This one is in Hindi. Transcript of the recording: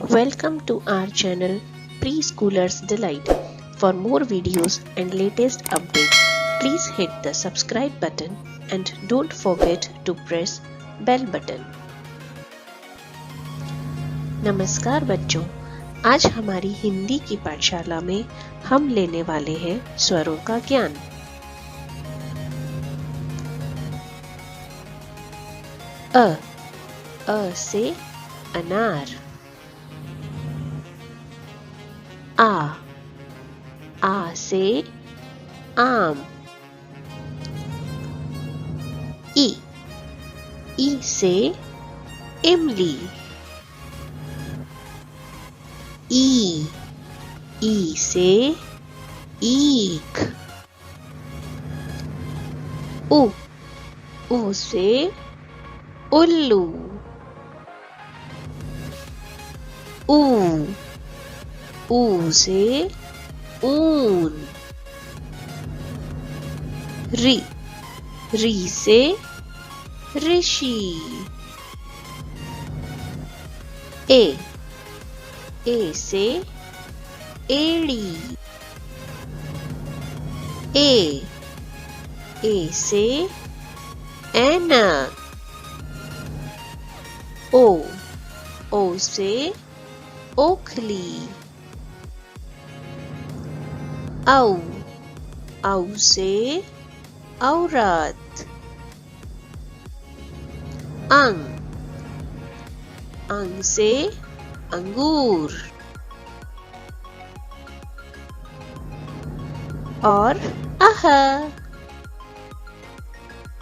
Welcome to our channel Preschoolers Delight. For more videos and latest updates, please hit the subscribe button and don't forget to press bell button. नमस्कार बच्चों, आज हमारी हिंदी की पाठशाला में हम लेने वाले हैं स्वरों का ज्ञान। अ से अनार। आ से आम। ई से इमली। ई से ईख। उ से उल्लू। ऊ से ऊन। री से ऋषि। ए से एड़ी। ए से ऐनक। ओ से ओखली। औ से औरत। अंग से अंगूर। और अह